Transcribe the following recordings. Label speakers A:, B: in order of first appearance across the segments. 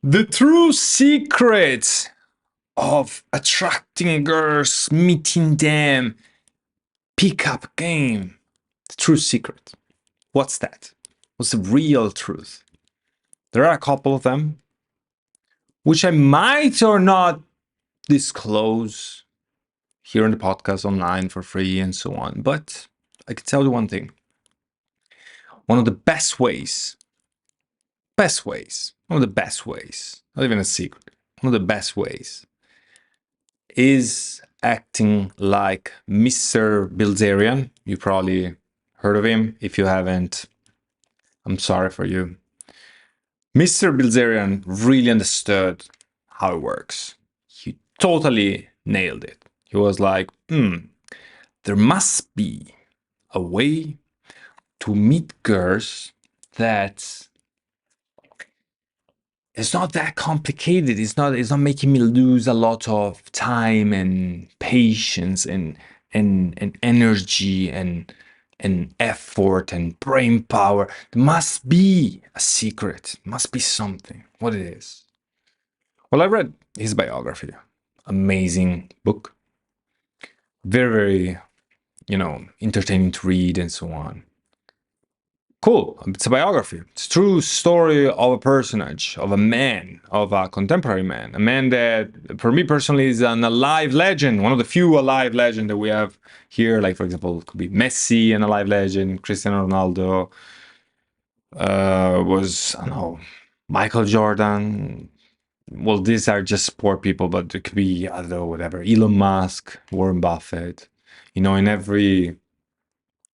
A: The true secret of attracting girls, meeting them, pickup game. The true secret. What's that? What's the real truth? There are a couple of them, which I might or not disclose here in the podcast online for free and so on. But I can tell you one thing. One of the best ways, one of the best ways, not even a secret, one of the best ways is acting like Mr. Bilzerian. You probably heard of him. If you haven't, I'm sorry for you. Mr. Bilzerian really understood how it works. He totally nailed it. He was like, there must be a way to meet girls that it's not that complicated. It's not making me lose a lot of time and patience and energy and effort and brain power. There must be a secret. Must be something. What it is? Well, I read his biography. Amazing book. Very, very, entertaining to read and so on. Cool. It's a biography. It's a true story of a personage, of a man, of a contemporary man. A man that, for me personally, is an alive legend. One of the few alive legends that we have here. Like, for example, it could be Messi, an alive legend. Cristiano Ronaldo. I don't know, Michael Jordan. Well, these are just sport people, but it could be, I don't know, whatever. Elon Musk, Warren Buffett. In every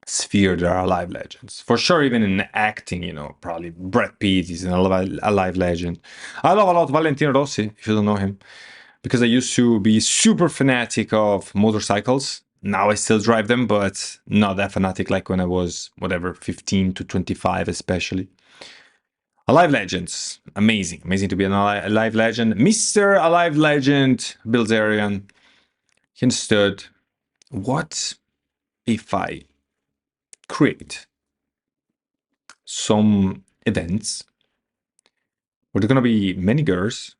A: sphere there are alive legends. For sure, even in acting, probably Brad Pitt is an alive legend. I love a lot Valentino Rossi, if you don't know him, because I used to be super fanatic of motorcycles. Now I still drive them, but not that fanatic like when I was, 15 to 25 especially. Alive legends. Amazing. Amazing to be an alive legend. Mr. Alive Legend, Bilzerian, he understood, what if I create some events where there are going to be many girls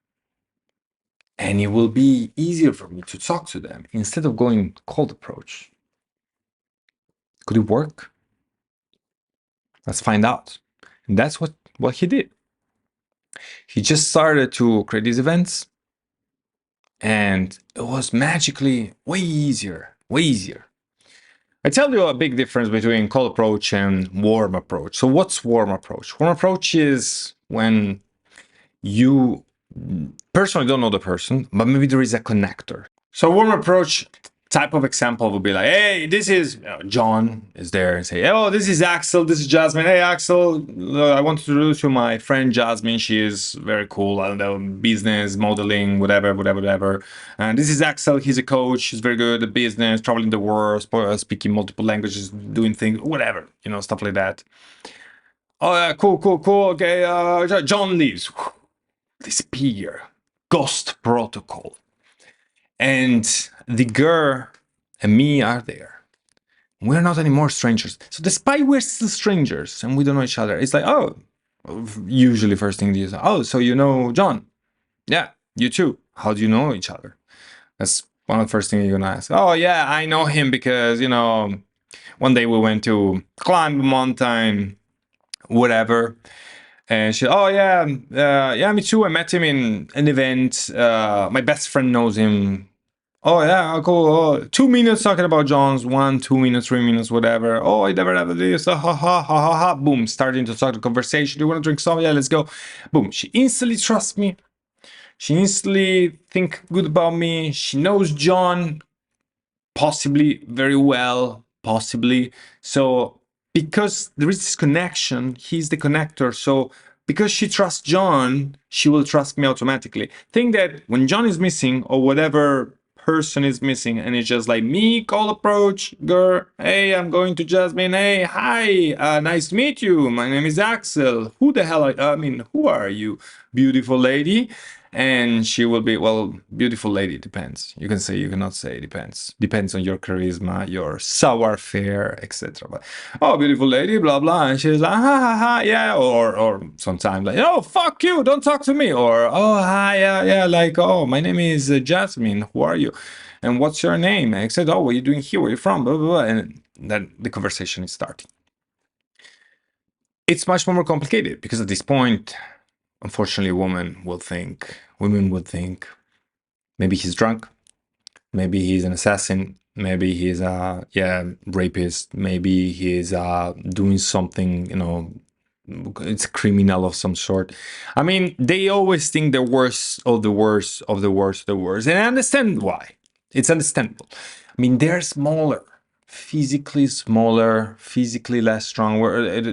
A: and it will be easier for me to talk to them instead of going cold approach? Could it work? Let's find out. And that's what he did. He just started to create these events and it was magically way easier, way easier. I tell you a big difference between cold approach and warm approach. So what's warm approach? Warm approach is when you personally don't know the person, but maybe there is a connector. So warm approach type of example would be like, hey, this is John is there and say, oh, this is Axel, this is Jasmine. Hey, Axel, I want to introduce you my friend Jasmine. She is very cool. I don't know, business, modeling, whatever. And this is Axel. He's a coach. He's very good at business, traveling the world, speaking multiple languages, doing things, whatever, stuff like that. Oh, yeah, cool. Okay, John leaves. Disappear. Ghost protocol. And the girl and me are there. We're not anymore strangers. So despite we're still strangers and we don't know each other, it's like, oh, usually first thing is, oh, so you know John? Yeah, you too. How do you know each other? That's one of the first things you're gonna ask. Oh yeah, I know him because, one day we went to climb a mountain, whatever. And she, oh yeah, yeah, me too. I met him in an event. My best friend knows him. Oh yeah, cool. Oh, 2 minutes talking about John's, 1, 2 minutes, 3 minutes, whatever. Oh, I never have this. Ha ha ha ha ha ha. Boom, starting to talk the conversation. Do you want to drink some? Yeah, let's go. Boom. She instantly trusts me. She instantly think good about me. She knows John, possibly very well, possibly. So because there is this connection, he's the connector. So because she trusts John, she will trust me automatically. Think that when John is missing or whatever person is missing and it's just like me, call approach, girl, hey, I'm going to Jasmine, hey, hi, nice to meet you, my name is Axel, who the hell who are you, beautiful lady? And she will be, well, beautiful lady, depends. You can say, you cannot say, depends. Depends on your charisma, your savoir-faire, etc. But, oh, beautiful lady, blah, blah. And she's like, ha, ha, ha, yeah. Or sometimes like, oh, fuck you, don't talk to me. Or, oh, hi, yeah, yeah, like, oh, my name is Jasmine, who are you? And what's your name? And I said, oh, what are you doing here? Where are you from? Blah, blah, blah. And then the conversation is starting. It's much more complicated because at this point, unfortunately, women would think maybe he's drunk, maybe he's an assassin, maybe he's a rapist, maybe he's doing something, it's a criminal of some sort. I mean, they always think the worst of the worst of the worst of the worst, and I understand why. It's understandable. I mean, they're smaller, physically less strong.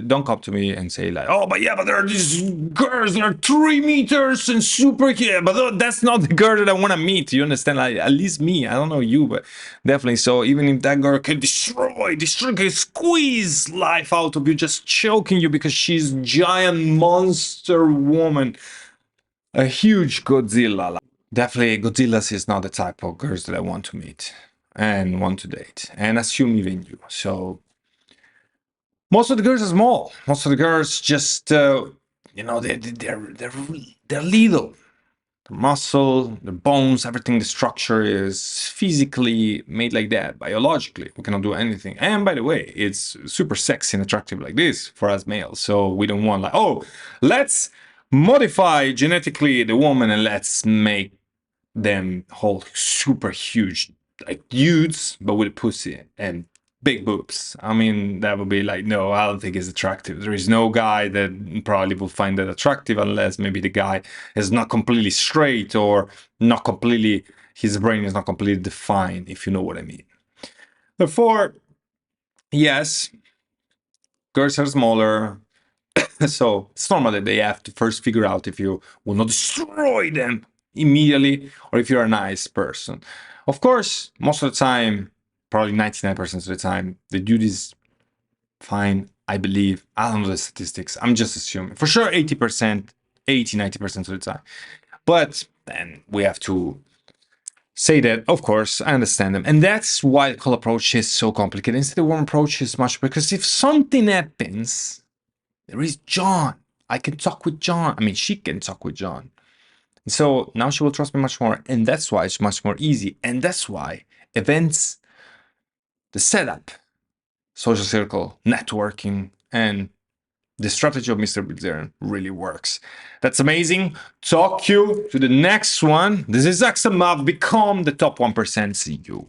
A: Don't come to me and say like, oh, but yeah, but there are these girls that are 3 meters and super, yeah, but that's not the girl that I want to meet. You understand? Like, at least me, I don't know you, but definitely. So even if that girl can can squeeze life out of you, just choking you because she's giant monster woman, a huge Godzilla. Definitely, Godzillas is not the type of girls that I want to meet and want to date and assume even you. So most of the girls are small. Most of the girls just, they're little. The muscle, the bones, everything, the structure is physically made like that, biologically. We cannot do anything. And by the way, it's super sexy and attractive like this for us males. So we don't want like, oh, let's modify genetically the woman and let's make them whole super huge, like dudes, but with a pussy and big boobs. I mean, that would be like, no, I don't think it's attractive. There is no guy that probably will find that attractive unless maybe the guy is not completely straight or not completely, his brain is not completely defined, if you know what I mean. Therefore, yes, girls are smaller, so it's normal that they have to first figure out if you will not destroy them immediately or if you're a nice person. Of course, most of the time, probably 99% of the time, the dude is fine, I believe. I don't know the statistics. I'm just assuming. For sure, 80%, 90% of the time. But then we have to say that, of course, I understand them. And that's why the cold approach is so complicated. Instead, the warm approach is much, because if something happens, there is John. I can talk with John. I mean, she can talk with John. So now she will trust me much more. And that's why it's much more easy. And that's why events, the setup, social circle, networking, and the strategy of Mr. Bilzerian really works. That's amazing. Talk you to the next one. This is Axel Maaw. Become the top 1%. See you.